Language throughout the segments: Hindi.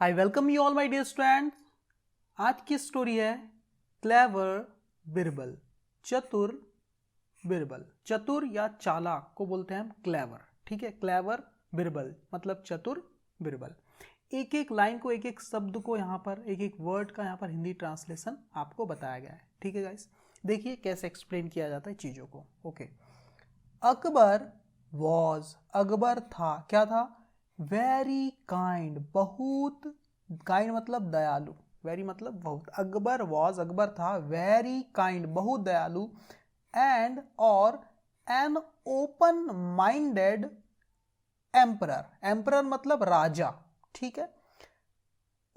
I welcome you all my dear students. आज की स्टोरी है क्लेवर बिरबल, चतुर बिरबल। चतुर या चालाक को बोलते हैं हम क्लेवर, ठीक है। क्लेवर बिरबल मतलब चतुर बिरबल। एक एक लाइन को, एक एक शब्द को यहाँ पर, एक एक वर्ड का यहाँ पर हिंदी ट्रांसलेशन आपको बताया गया है, ठीक है गाइस। देखिए कैसे एक्सप्लेन किया जाता है चीज़ों को। ओके, अकबर वॉज, अकबर था, क्या था? वेरी काइंड, बहुत, काइंड मतलब दयालु, वेरी मतलब बहुत। अकबर वॉज, अकबर था, वेरी काइंड बहुत दयालु, एंड और an open minded emperor, emperor मतलब राजा, ठीक है।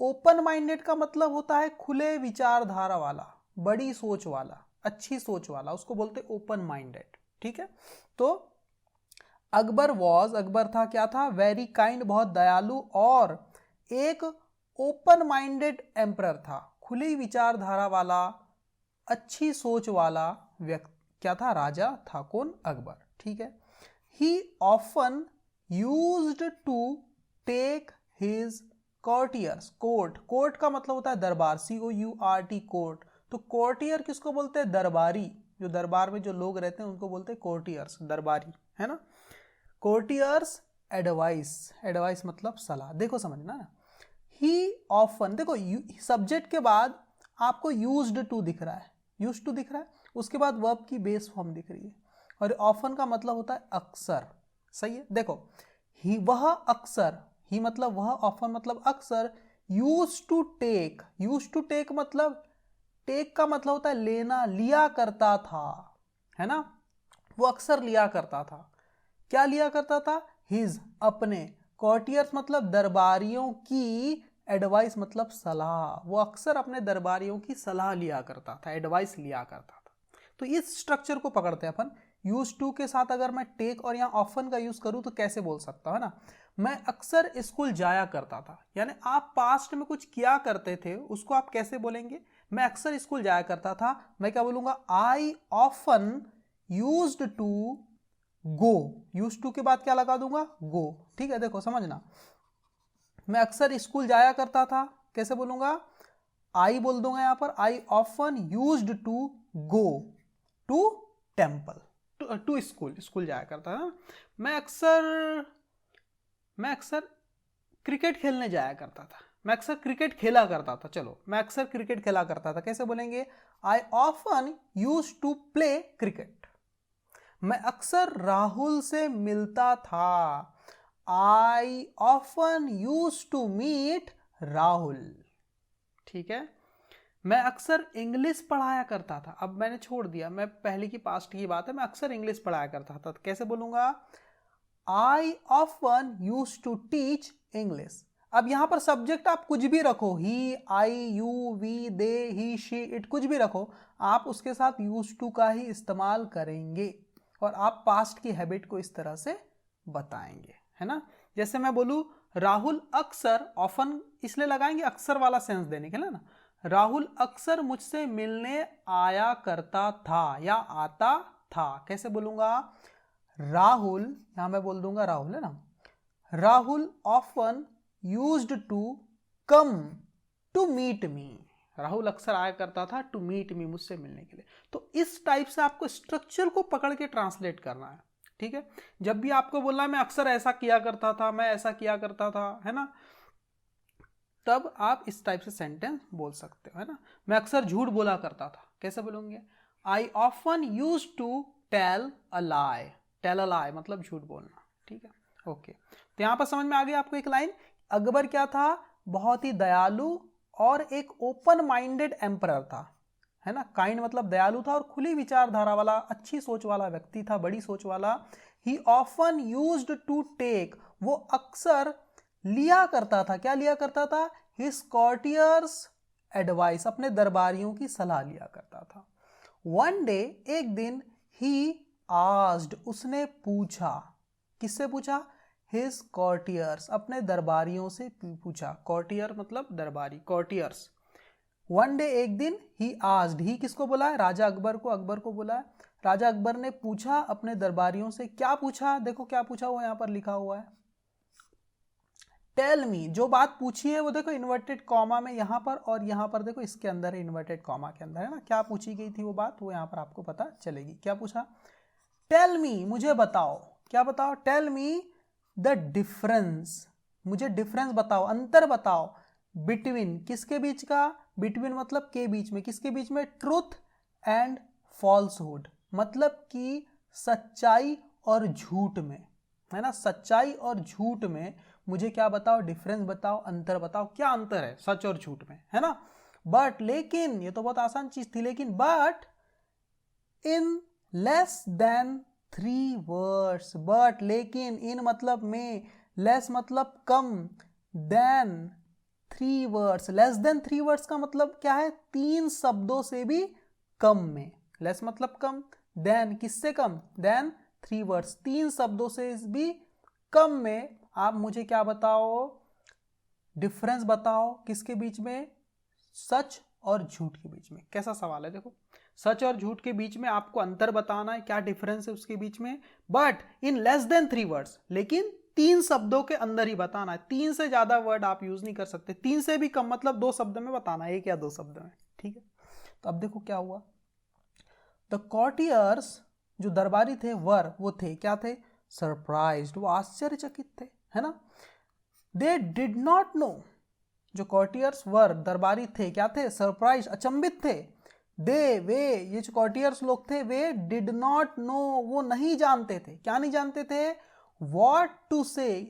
ओपन माइंडेड का मतलब होता है खुले विचारधारा वाला, बड़ी सोच वाला, अच्छी सोच वाला, उसको बोलते ओपन माइंडेड, ठीक है। तो अकबर वॉज, अकबर था, क्या था? वेरी काइंड बहुत दयालु, और एक ओपन माइंडेड एम्परर था, खुली विचारधारा वाला, अच्छी सोच वाला व्यक्ति, क्या था? राजा था। कौन? अकबर, ठीक है। He often used to take his courtiers, court, court का मतलब होता है दरबार, COURT, कोर्ट। तो कोर्टियर किसको बोलते हैं? दरबारी, जो दरबार में जो लोग रहते हैं उनको बोलते हैं कोर्टियर्स, दरबारी, है ना। कोर्टियर्स एडवाइस, एडवाइस मतलब सलाह। देखो समझना ना, ही ऑफन, देखो सब्जेक्ट के बाद आपको यूज्ड टू दिख रहा है, यूज्ड टू दिख रहा है, उसके बाद वर्ब की बेस फॉर्म दिख रही है, और ऑफन का मतलब होता है अक्सर, सही है। देखो ही, वह अक्सर, ही मतलब वह, ऑफन मतलब अक्सर, use to take, use to take मतलब, टेक का मतलब होता है लेना, लिया करता था, है ना। वो अक्सर लिया करता था, क्या लिया करता था? हिज, अपने, कॉर्टियर्स मतलब दरबारियों की, एडवाइस मतलब सलाह, वो अक्सर अपने दरबारियों की सलाह लिया करता था, एडवाइस लिया करता था। तो इस स्ट्रक्चर को पकड़ते हैं अपन। यूज टू के साथ अगर मैं टेक और यहाँ ऑफन का यूज करूँ तो कैसे बोल सकता हूँ, है ना। मैं अक्सर स्कूल जाया करता था, यानी आप पास्ट में कुछ किया करते थे, उसको आप कैसे बोलेंगे? मैं अक्सर स्कूल जाया करता था, मैं क्या बोलूंगा? I often used to go, use to के बाद क्या लगा दूंगा? गो, ठीक है। देखो समझना, मैं अक्सर स्कूल जाया करता था, कैसे बोलूंगा? आई बोल दूंगा यहां पर, I often used to go to temple, to school, school जाया करता था। मैं अक्सर मैं अक्सर क्रिकेट खेलने जाया करता था, मैं अक्सर क्रिकेट खेला करता था, चलो मैं अक्सर क्रिकेट खेला करता था, कैसे बोलेंगे? I often use to play cricket. मैं अक्सर राहुल से मिलता था, I often use to meet Rahul, ठीक है। मैं अक्सर इंग्लिश पढ़ाया करता था, अब मैंने छोड़ दिया, मैं पहले की पास्ट की बात है, मैं अक्सर इंग्लिश पढ़ाया करता था, तो कैसे बोलूंगा? I often use to teach English. अब यहां पर सब्जेक्ट आप कुछ भी रखो, he, I, you, we, they, he, she, it, कुछ भी रखो, आप उसके साथ यूज टू का ही इस्तेमाल करेंगे, और आप पास्ट की हैबिट को इस तरह से बताएंगे, है ना। जैसे मैं बोलूं राहुल अक्सर, ऑफन इसलिए लगाएंगे अक्सर वाला सेंस देने के लिए ना, राहुल अक्सर मुझसे मिलने आया करता था या आता था, कैसे बोलूंगा? राहुल, यहां मैं बोल दूंगा राहुल, है ना। Rahul often used to come to meet me, Rahul अक्सर आया करता था टू मीट मी, मुझसे मिलने के लिए। तो इस टाइप से आपको स्ट्रक्चर को पकड़ के ट्रांसलेट करना है, ठीक है। जब भी आपको बोलना है मैं अक्सर ऐसा किया करता था, मैं ऐसा किया करता था, है ना, तब आप इस टाइप से सेंटेंस बोल सकते हो, है ना। मैं अक्सर झूठ बोला करता था, कैसे बोलोगे? I often use to tell a lie, tell a lie मतलब झूठ बोलना, ठीक है। ओके, तो यहां पर समझ में आ गई आपको एक लाइन। अकबर क्या था? बहुत ही दयालु और एक ओपन माइंडेड एम्परर था, है ना। काइंड मतलब दयालु था और खुली विचारधारा वाला, अच्छी सोच वाला व्यक्ति था, बड़ी सोच वाला। He often used to take, वो अक्सर लिया करता था, क्या लिया करता था? हिज कॉर्टियर्स एडवाइस, अपने दरबारियों की सलाह लिया करता था। वन डे, एक दिन, ही आस्ड, उसने पूछा, किससे पूछा? हिज कॉर्टियर्स, अपने दरबारियों से पूछा। कॉर्टियर मतलब दरबारी, कॉर्टियर्स। वन डे, एक दिन, ही आस्ड, ही किसको बोला है? राजा अकबर को, अकबर को बोला है। राजा अकबर ने पूछा अपने दरबारियों से, क्या पूछा? देखो क्या पूछा हुआ यहां पर लिखा हुआ है, टेल मी, जो बात पूछी है वो देखो इन्वर्टेड कॉमा में यहाँ पर, और यहाँ पर देखो इसके अंदर है, इन्वर्टेड कॉमा के अंदर है ना। क्या पूछी गई थी वो बात, वो यहाँ पर आपको पता चलेगी। क्या पूछा, टेल मी, मुझे बताओ, क्या बताओ, टेल मी द डिफरेंस, मुझे डिफरेंस बताओ, अंतर बताओ, बिटवीन, किसके बीच का, बिटवीन मतलब के बीच में, किसके बीच में, ट्रूथ एंड फॉल्सहुड, मतलब कि सच्चाई और झूठ में, है ना, सच्चाई और झूठ में मुझे क्या बताओ, डिफरेंस बताओ, अंतर बताओ, क्या अंतर है सच और झूठ में, है ना। बट लेकिन, ये तो बहुत आसान चीज थी, लेकिन but in less than 3 words, but लेकिन, इन मतलब में, लेस मतलब कम, than 3 words, less than 3 words का मतलब क्या है, 3 शब्दों से भी कम में, लेस मतलब कम, देन किससे कम, देन 3 वर्ड्स, 3 शब्दों से भी कम में आप मुझे क्या बताओ, डिफरेंस बताओ, किसके बीच में, सच और झूठ के बीच में। कैसा सवाल है देखो, सच और झूठ के बीच में आपको अंतर बताना है, क्या डिफरेंस है उसके बीच में, but in less than 3 words, लेकिन 3 शब्दों के अंदर ही बताना है, 3 से ज्यादा वर्ड आप यूज नहीं कर सकते, 3 से भी कम मतलब 2 शब्द में बताना है, 1 या 2 शब्द में, ठीक है। तो अब देखो क्या हुआ, द कॉर्टियर्स, जो दरबारी थे, वो थे, क्या थे, सरप्राइज्ड, वो आश्चर्यचकित थे, है ना। दे डिड नॉट नो, जो कॉर्टियर्स दरबारी थे, क्या थे, सरप्राइज, अचंभित थे। वे, ये जो कॉर्टियर्स लोग थे, वे डिड नॉट नो, वो नहीं जानते थे, क्या नहीं जानते थे, व्हाट टू से,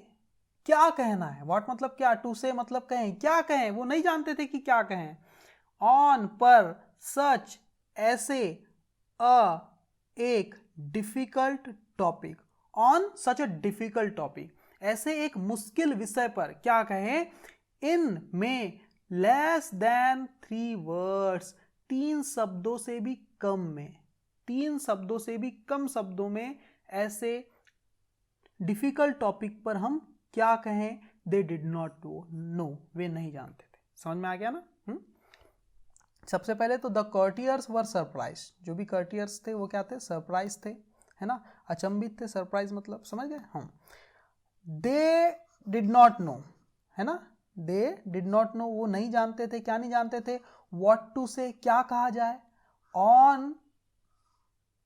क्या कहना है, व्हाट मतलब क्या, टू से मतलब कहें, क्या कहें, वो नहीं जानते थे कि क्या कहें, ऑन पर, सच ऐसे, एक difficult topic, on such a difficult topic, ऐसे एक मुश्किल विषय पर क्या कहें, इन में, लेस देन 3 वर्ड्स, 3 शब्दों से भी कम में, 3 शब्दों से भी कम शब्दों में ऐसे डिफिकल्ट टॉपिक पर हम क्या कहें, दे डिड नॉट नो, वे नहीं जानते थे। समझ में आ गया ना। सबसे पहले तो द कर्टियर्स वर सरप्राइज, जो भी कर्टियर्स थे वो क्या थे, सरप्राइज थे, है ना, अचंभित थे, सरप्राइज मतलब समझ गए हम। दे डिड नॉट नो, है ना, दे डिड नॉट नो, वो नहीं जानते थे, क्या नहीं जानते थे, व्हाट टू से, क्या कहा जाए, ऑन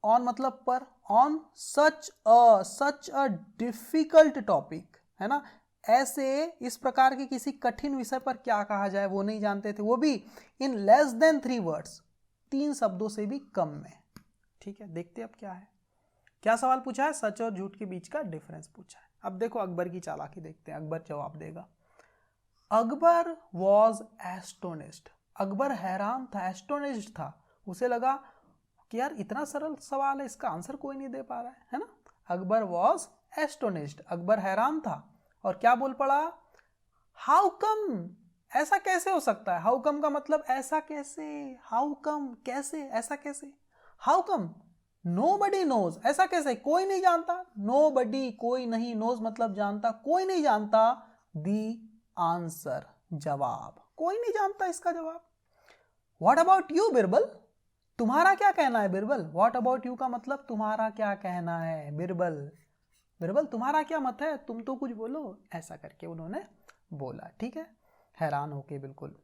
मतलब पर, on such a difficult topic, है ना, ऐसे इस प्रकार के किसी कठिन विषय पर क्या कहा जाए, वो नहीं जानते थे, वो भी इन लेस देन 3 वर्ड्स, 3 शब्दों से भी कम में। ठीक है, देखते अब क्या है, क्या सवाल पूछा है, सच और झूठ के बीच का डिफरेंस पूछा है। अब देखो अकबर की चालाकी देखते हैं, अकबर जवाब देगा। अकबर वॉज एस्टोनिश्ड, अकबर हैरान था, एस्टोनिश्ड था, उसे लगा कि यार इतना सरल सवाल है, इसका आंसर कोई नहीं दे पा रहा है ना। अकबर वॉज एस्टोनिश्ड, अकबर हैरान था, और क्या बोल पड़ा, हाउ कम, ऐसा कैसे हो सकता है, हाउ कम का मतलब ऐसा कैसे, हाउ कम कैसे, ऐसा कैसे, हाउ कम, नोबडी नोज, ऐसा कैसे, कोई नहीं जानता, नोबडी कोई नहीं, नोज मतलब जानता, कोई नहीं जानता, दी आंसर जवाब, कोई नहीं जानता इसका जवाब। व्हाट अबाउट यू बिरबल, तुम्हारा क्या कहना है बिरबल, व्हाट अबाउट यू का मतलब तुम्हारा क्या कहना है, बिरबल, बिरबल तुम्हारा क्या मत है, तुम तो कुछ बोलो, ऐसा करके उन्होंने बोला। ठीक है, हैरान होके बिल्कुल।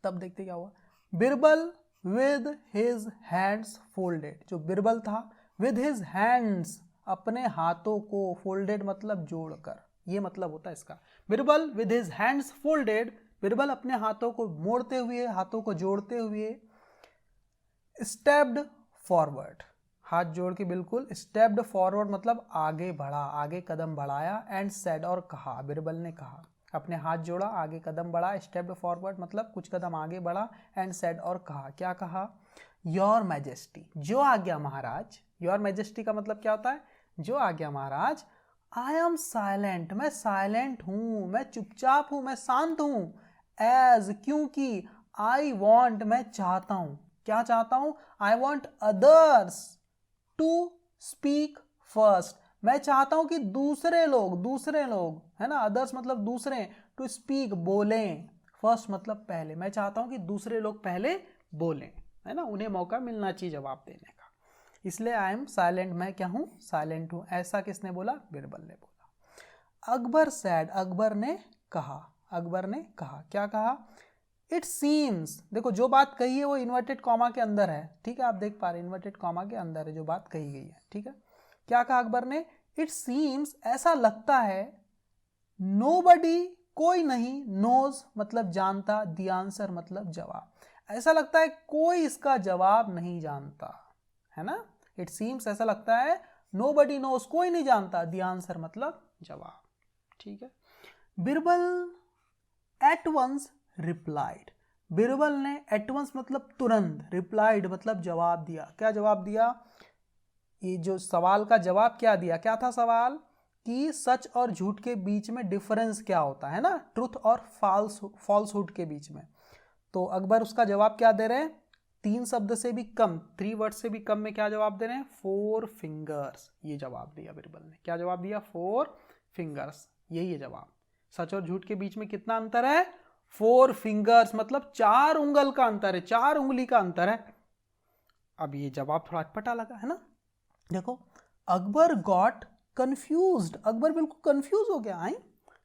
तब देखते क्या हुआ, Birbal with his hands folded, जो बिरबल था विद हिज हैंड्स, अपने हाथों को, फोल्डेड मतलब जोड़कर, ये मतलब होता है इसका, Birbal with his hands folded, Birbal अपने हाथों को मोड़ते हुए, हाथों को जोड़ते हुए, स्टेप्ड फॉरवर्ड, हाथ जोड़ के बिल्कुल, स्टेप्ड फॉरवर्ड मतलब आगे बढ़ा, आगे कदम बढ़ाया, एंड सेड और कहा, बिरबल ने कहा, अपने हाथ जोड़ा, आगे कदम बढ़ा, स्टेप्ड फॉरवर्ड मतलब कुछ कदम आगे बढ़ा, एंड सेड और कहा, क्या कहा, योर मैजेस्टी, जो आज्ञा महाराज, योर मैजेस्टी का मतलब क्या होता है, जो आज्ञा महाराज, आई एम साइलेंट, मैं साइलेंट हूं, मैं चुपचाप हूं, मैं शांत हूं, एज क्योंकि, आई वॉन्ट मैं चाहता हूं, क्या चाहता हूं, I want others to speak first, मैं चाहता हूं कि दूसरे लोग, है ना, अदर्स मतलब दूसरे, टू स्पीक बोलें, फर्स्ट मतलब पहले, मैं चाहता हूं कि दूसरे लोग पहले बोलें, है ना, उन्हें मौका मिलना चाहिए जवाब देने का, इसलिए आई एम साइलेंट, मैं क्या हूं, साइलेंट हूं, ऐसा किसने बोला, बिरबल ने बोला। अकबर सैड, अकबर ने कहा, अकबर ने कहा, क्या कहा? इट सीम्स, देखो जो बात कही है वो इन्वर्टेड कॉमा के अंदर है, ठीक है, आप देख पा रहे हैं इन्वर्टेड कॉमा के अंदर है जो बात कही गई है, ठीक है। क्या कहा अकबर ने? इट सीम्स, ऐसा लगता है, नोबडी, कोई नहीं, नोज मतलब जानता, द आंसर मतलब जवाब, ऐसा लगता है कोई इसका जवाब नहीं जानता, है ना। इट सीम्स ऐसा लगता है, नोबडी नोज कोई नहीं जानता, द आंसर मतलब जवाब, ठीक है। Birbal at once replied, Birbal ने एट वंस मतलब तुरंत, रिप्लाइड मतलब जवाब दिया। क्या जवाब दिया? ये जो सवाल का जवाब क्या दिया, क्या था सवाल? कि सच और झूठ के बीच में डिफरेंस क्या होता है ना, ट्रुथ और फॉल्सहुड के बीच में। तो अकबर उसका जवाब क्या दे रहे हैं? 3 शब्द से भी कम, 3 वर्ड से भी कम में क्या जवाब दे रहे हैं? 4 फिंगर्स, ये जवाब दिया बिरबल ने। क्या जवाब दिया? 4 फिंगर्स, यही है जवाब। सच और झूठ के बीच में कितना अंतर है? 4 फिंगर्स, मतलब 4 उंगल का अंतर है, 4 उंगली का अंतर है। अब ये जवाब थोड़ा अटपटा लगा, है ना। देखो, अकबर गॉट कंफ्यूज्ड, अकबर बिल्कुल कंफ्यूज हो गया। आई,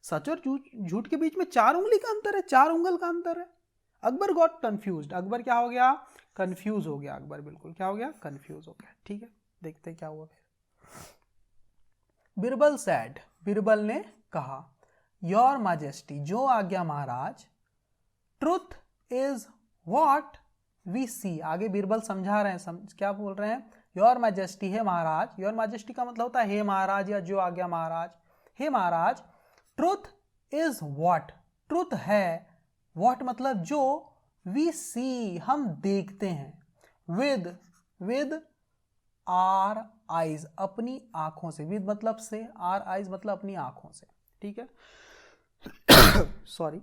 सच और झूठ के बीच में 4 उंगली का अंतर है, 4 उंगल का अंतर है। अकबर गॉट कंफ्यूज्ड, अकबर क्या हो गया? कंफ्यूज हो गया। अकबर बिल्कुल क्या हो गया? कंफ्यूज हो गया, ठीक है। देखते हैं क्या हुआ फिर। बिरबल सैड, बिरबल ने कहा, योर मैजेस्टी, जो आज्ञा महाराज, ट्रुथ इज व्हाट वी सी, आगे बिरबल समझा रहे हैं, क्या बोल रहे हैं? योर मैजेस्टी, है महाराज, योर मैजेस्टी का मतलब होता है हे महाराज या जो आज्ञा महाराज, हे महाराज, ट्रुथ इज व्हाट, ट्रुथ है, व्हाट मतलब जो, वी सी हम देखते हैं, विद आर आइज अपनी आंखों से, विद मतलब से, आर आइज मतलब अपनी आंखों से, ठीक है। सॉरी।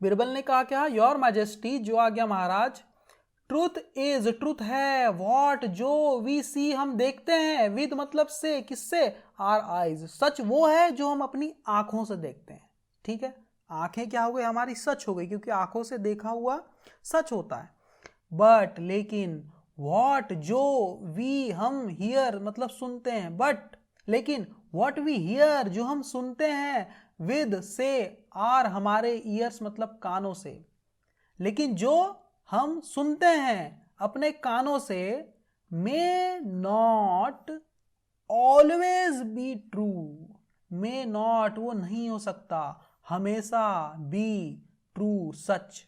बिरबल ने कहा क्या? योर मैजेस्टी, जो आज्ञा महाराज, ट्रुथ इज, ट्रुथ है, व्हाट जो, वी सी हम देखते हैं, विद मतलब से, किससे? आर आइज, सच वो है जो हम अपनी आंखों से देखते हैं, ठीक है। आंखें क्या हो गई हमारी? सच हो गई, क्योंकि आंखों से देखा हुआ सच होता है। बट लेकिन, व्हाट जो, वी हम, हियर मतलब सुनते हैं, बट लेकिन, व्हाट वी हियर जो हम सुनते हैं, विद से, आर हमारे ईयर्स मतलब कानों से, लेकिन जो हम सुनते हैं अपने कानों से, may not always be true, may not वो नहीं हो सकता, हमेशा, बी ट्रू सच,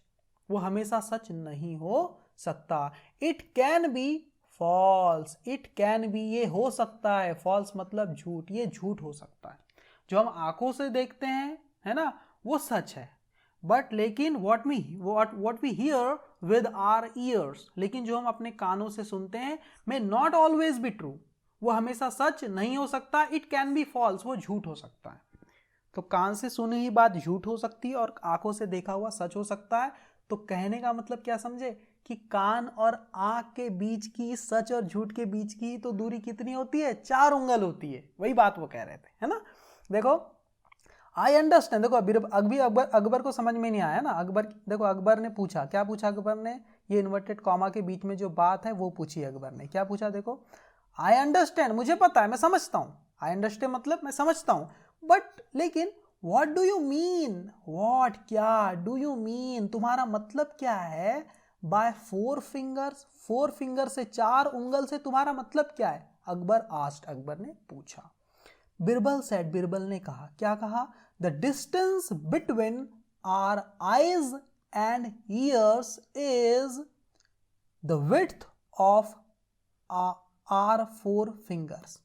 वो हमेशा सच नहीं हो सकता। It can be false, it can be ये हो सकता है, फॉल्स मतलब झूठ, ये झूठ हो सकता है। जो हम आंखों से देखते हैं, है ना, वो सच है, बट लेकिन what we hear with our ears, लेकिन जो हम अपने कानों से सुनते हैं, may not always be true, वो हमेशा सच नहीं हो सकता, it can be false, वो झूठ हो सकता है। तो कान से सुनी हुई बात झूठ हो सकती है और आंखों से देखा हुआ सच हो सकता है। तो कहने का मतलब क्या समझे? कि कान और आंख के बीच की, सच और झूठ के बीच की तो दूरी कितनी होती है? 4 उंगल होती है, वही बात वो कह रहे थे, है ना। देखो, आई अंडरस्टैंड, देखो अभी अकबर को समझ में नहीं आया ना। अकबर, देखो अकबर ने पूछा, क्या पूछा अकबर ने? ये इन्वर्टेड कॉमा के बीच में जो बात है वो पूछी अकबर ने। क्या पूछा? देखो, आई अंडरस्टैंड, मुझे पता है, मैं समझता हूँ, आई अंडरस्टैंड मतलब मैं समझता हूँ, बट लेकिन what do you mean, what क्या, डू यू मीन तुम्हारा मतलब क्या है, बाय 4 फिंगर्स, 4 फिंगर से, 4 उंगल से तुम्हारा मतलब क्या है? अकबर आस्क्ड, अकबर ने पूछा। बिरबल सेड, बिरबल ने कहा, क्या कहा? The distance between our eyes and ears is the width of our 4 fingers.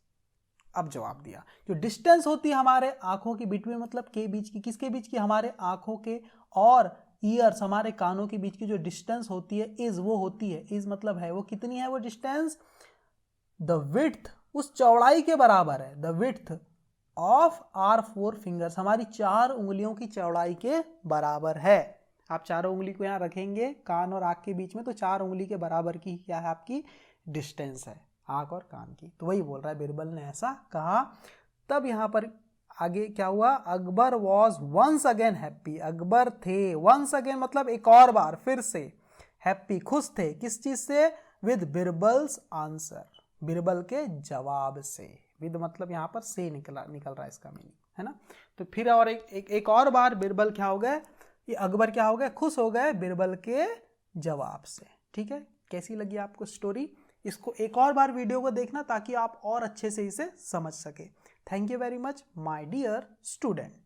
अब जवाब दिया, जो डिस्टेंस होती है हमारे आंखों की, बिटवीन मतलब के बीच की, किसके बीच की? हमारे आंखों के और ईयर्स हमारे कानों के बीच की जो डिस्टेंस होती है, इज वो होती है, इज मतलब है, वो कितनी है वो डिस्टेंस? द विड्थ, उस चौड़ाई के बराबर है, the width of our 4 fingers, हमारी 4 उंगलियों की चौड़ाई के बराबर है। आप चारों उंगली को यहाँ रखेंगे कान और आंख के बीच में, तो 4 उंगली के बराबर की क्या है आपकी डिस्टेंस है आंख और कान की। तो वही बोल रहा है, बिरबल ने ऐसा कहा। तब यहाँ पर आगे क्या हुआ? Akbar was once again happy, Akbar थे, वंस अगेन मतलब एक और बार, फिर से, हैप्पी खुश थे, किस चीज से? विद बिरबल्स आंसर, बिरबल के जवाब से। विद मतलब यहाँ पर से निकल रहा है इसका मीनिंग, है ना। तो फिर और एक और बार बिरबल क्या हो गए, ये अकबर क्या हो गए, खुश हो गए बिरबल के जवाब से। ठीक है, कैसी लगी आपको स्टोरी? इसको एक और बार वीडियो को देखना ताकि आप और अच्छे से इसे समझ सके। Thank you very much my dear student.